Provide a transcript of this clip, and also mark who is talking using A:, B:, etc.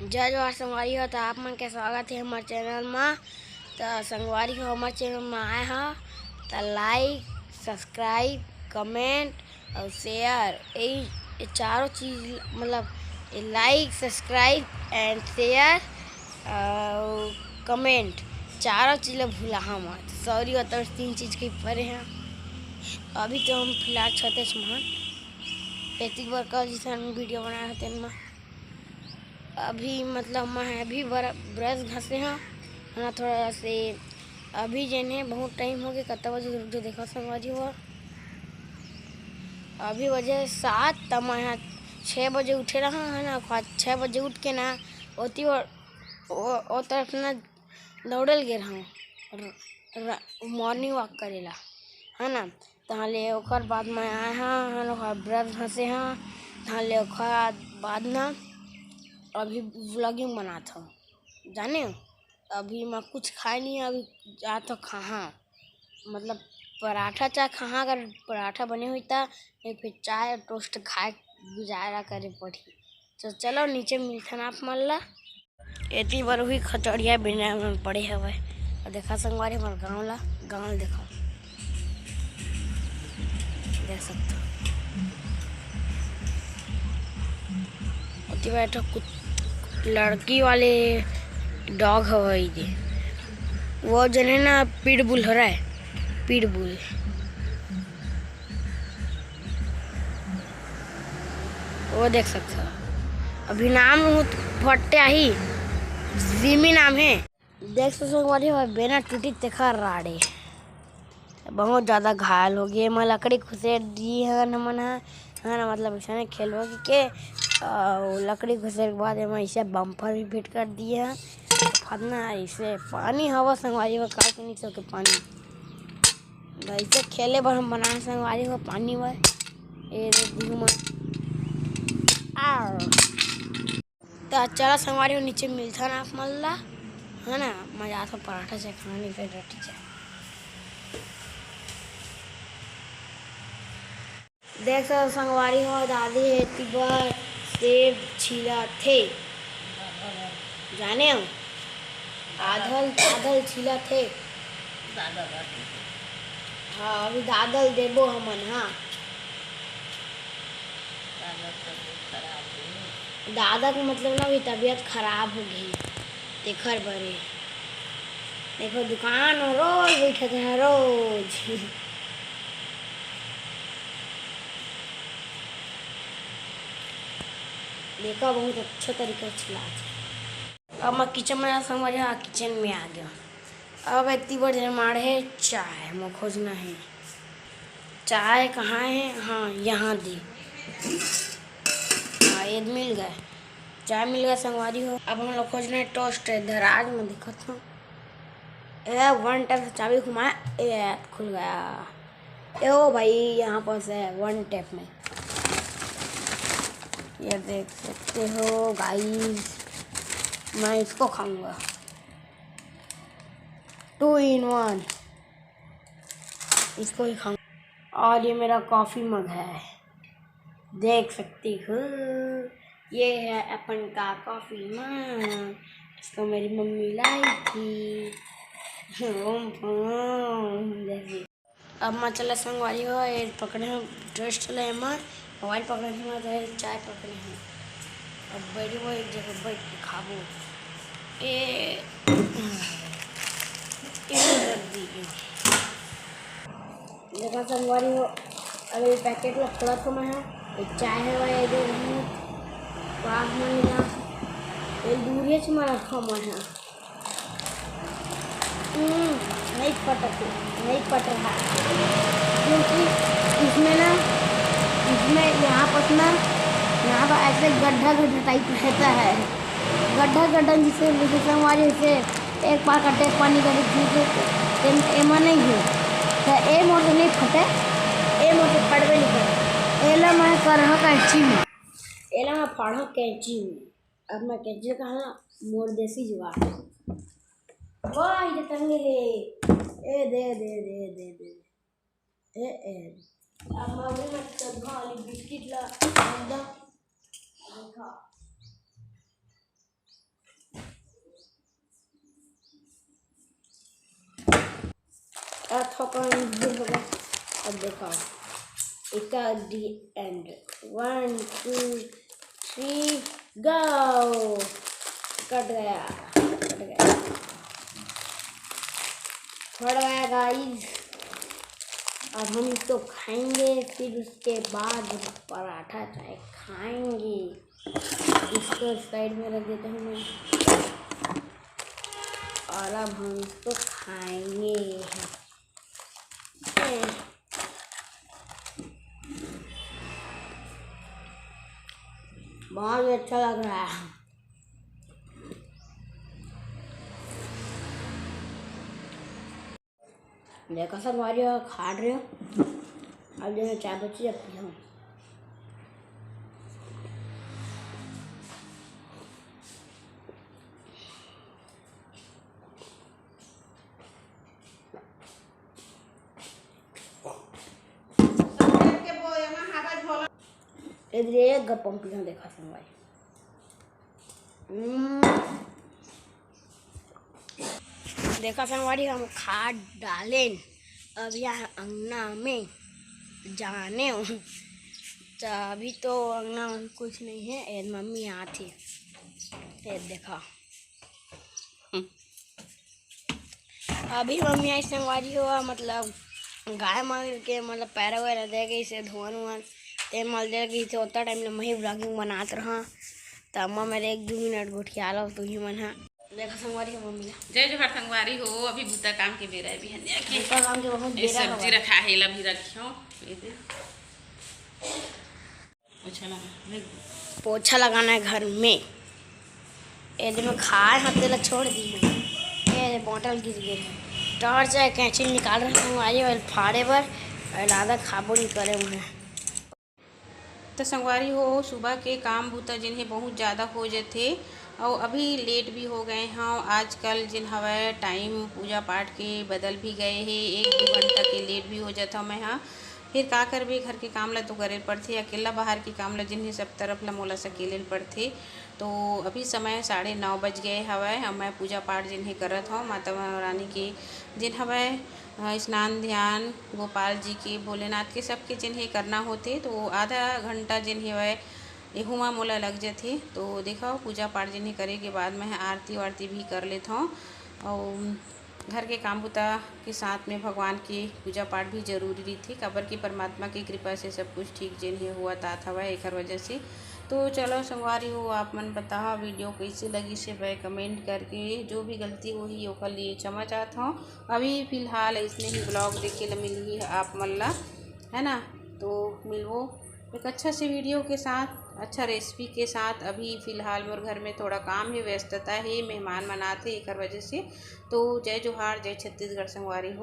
A: जय जोहार संगवारी हो। तो आप मन के स्वागत है हमारे चैनल में। तो संगवारी हो हमारे चैनल में आए हैं तो लाइक सब्सक्राइब कमेंट और शेयर ये चारों चीज़ मतलब लाइक सब्सक्राइब एंड शेयर और कमेंट चारों चीज़ भूला हम सॉरी होता 3 चीज़ के परे हैं। अभी तो हम फिलहाल छते छमान एक बार कल जिस वीडियो बनाया था में अभी मतलब मैं अभी ब्रश घसे हैं ना थोड़ा से अभी जने बहुत टाइम हो गया कत्ता बजे जो देखा संगवारी हुआ अभी वजह 7 तब मैं 6 बजे उठे रहा है ना 6 बजे उठ के ना होती और तरफ ना दौड़ल गए रहा मॉर्निंग वॉक करेला है ना। तहले ओकर बाद मैं आए हाँ ब्रश घसे हाँ तहले ओकर बाद ना अभी व्लॉगिंग बनाता हूँ जाने अभी मैं कुछ खाए नहीं अभी जा तो कहाँ मतलब पराठा चाय कहाँ अगर पराठा बने हुई था नहीं फिर चाय और टोस्ट खाए गुजारा करे पड़ी। तो चलो नीचे मिलथन आप मल्ला एती बार हुई खचड़िया बिना में पड़े हवे और देखा संगवारी हमारे गाँव देखा देख सकते हो बैठो लड़की वाले डॉग हवा ये वो जन है ना पिटबुल हो रहा है पिटबुल वो देख सकते हो। अभी नाम फटे ही जिमी नाम है देख सकते हो। बेना टूटी देखा राड़े बहुत ज़्यादा घायल हो गए मैं लकड़ी घुसेर दी है ना मतलब ऐसा खेलवा के लकड़ी घुसे के बाद मैं ऐसे बम्पर भी फिट कर दिए हैं फटना ऐसे पानी हवा संगवारी हो का नहीं सके पानी ऐसे खेले पर हम बनाए संगवारी हो पानी में ये तो चला संगवारी हो नीचे मिलता ना आप मल्ला है ना मजा आता पराठा से खाने फिर रोटी से देख सकते संगवारी हो दादी है तिबार सेब छिला थे जाने हम आधल छिला थे हाँ अभी दादल देबो हमन हाँ दादा को मतलब ना भी तबीयत खराब हो गई देखर बरे देखो दुकान और रोज बैठे थे रोज देखा बहुत अच्छा तरीका से चला। अब मैं किचन में समझ किचन में आ गया। अब इतनी बड़ी मारे है चाय मैं खोजना है चाय कहाँ है हाँ यहाँ दी हाँ ये मिल गए चाय मिल गया संगवारी हो। अब हम लोग खोजना है टोस्ट है दराज में दिखत हूँ वन टैप से चाबी घुमाया खुल गया ओ भाई यहाँ पर है वन टैप में ये देख सकते हो गाइस मैं इसको खाऊंगा 2 in 1 इसको ही खाऊंगा। और ये मेरा कॉफ़ी मग है देख सकती हो ये है अपन का कॉफ़ी मग इसको मेरी मम्मी लाई थी जैसे। अब मैं चला संगवारी हो ये पकड़े हैं ड्रेस चले हैं मैं मोबाइल पकड़े हैं तो चाय पकड़े हैं अब बैठी वो एक जगह बैठ के खाबो रख दीजिए देखा संगवारी हो। अभी पैकेट में थोड़ा थोड़ा है एक चाय है वह इधर पास में मिला एक दूरी से मैं रखा मैं है नहीं पट रहा क्योंकि इसमें यहाँ पर ना यहाँ पर ऐसे गड्ढा टाइप रहता है गड्ढा जिसे हमारे से एक बार कटे पानी का एमा नहीं है तो ए मोटर नहीं फटे ए मोटर फटबे नहीं करे एला मैं कर कैंची में एला मैं पढ़ा कैंची में अब मैं कैंची कहा मोर देसी जुगाड़ वाह ये तंगे है ए दे दे दे दे दे ए अब मैं चबा वाली बिस्किट ला देखा सारा थकान दूर होगा। अब देखो इसका दी एंड 1 2 3 गो। कट गया फट गया गाइस। अब हम तो खाएंगे, फिर उसके बाद पराठा चाय खाएंगे। इसको साइड में रख देता हूँ मैं, और अब हम इसको खाएंगे। बहुत ही अच्छा लग रहा है। देखो सब हमारी खा रहे हो। अब जो मैं चाय बची जब पी हूँ। इधर गप्पम पी हूँ। देखा सब भाई देखा संगवारी हम खाद डालें अब यहाँ अंगना में जाने तो अभी तो अंगना में कुछ नहीं है। ए मम्मी यहाँ थी, ये देखा अभी मम्मी आई संगवारी हुआ, मतलब गाय मर के मतलब पैरा वैरा दे गई से धुआं वुआं ते मल दे गई थे। उतना टाइम में मैं ब्लॉगिंग बनाते रहा तो अम्मा मेरे 1-2 मिनट घुटिया लो तो ही मन है। देखा संगवारी है मम्मी
B: जय जोहर संगवारी हो। अभी बूता काम के बेरा भी है
A: के काम के बहुत बेरा
B: सब्जी रखा है, ला भी रखियो।
A: पोछा लगाना है घर में। ये दिन में खाए हफ्ते ला छोड़ दी है। ये बोतल गिर गई है। टॉर्च है कैंची निकाल रहे संगवारी और फाड़े पर ज़्यादा खाबो नहीं करे उन्हें।
B: तो संगवारी हो सुबह के काम बूता जिन्हें बहुत ज़्यादा हो जाते और अभी लेट भी हो गए हैं। आजकल जिन हवा टाइम पूजा पाठ के बदल भी गए हैं, 1-2 घंटा के लेट भी हो जाता मैं। हाँ फिर का करबे, घर के काम ला तो करे पड़थे, अकेला बाहर के काम ला जिन्हें सब तरफ ला मोला सकेले पड़थे। तो अभी समय 9:30 बज गए हवय। मैं पूजा पाठ जिन्हें करत हूँ माता रानी के जिन हवय स्नान ध्यान गोपाल जी के भोलेनाथ के सबके जिन्हें करना होते तो आधा घंटा जिन्हें वह एहुमा मोला लग जाते। तो देखो पूजा पाठ जिन्हें करे के बाद मैं आरती वारती भी कर लेता हूँ और घर के काम बुता के साथ में भगवान की पूजा पाठ भी जरूरी थी। कबर की परमात्मा की कृपा से सब कुछ ठीक जिन्हें हुआ तात हवा एक वजह से। तो चलो संगवारी हो आप मन बताओ वीडियो कैसे लगी से वह कमेंट करके, जो भी गलती हुई ओकर लिए क्षमा चाहता हूँ। अभी फ़िलहाल इसने ही ब्लॉग देखे ला मिली है आप मन ला, है ना। तो मिलो एक अच्छा से वीडियो के साथ, अच्छा रेसिपी के साथ। अभी फ़िलहाल मोर घर में थोड़ा काम है, व्यस्तता है, मेहमान मनाते एक वजह से। तो जय जोहार, जय छत्तीसगढ़ संगवारी हो।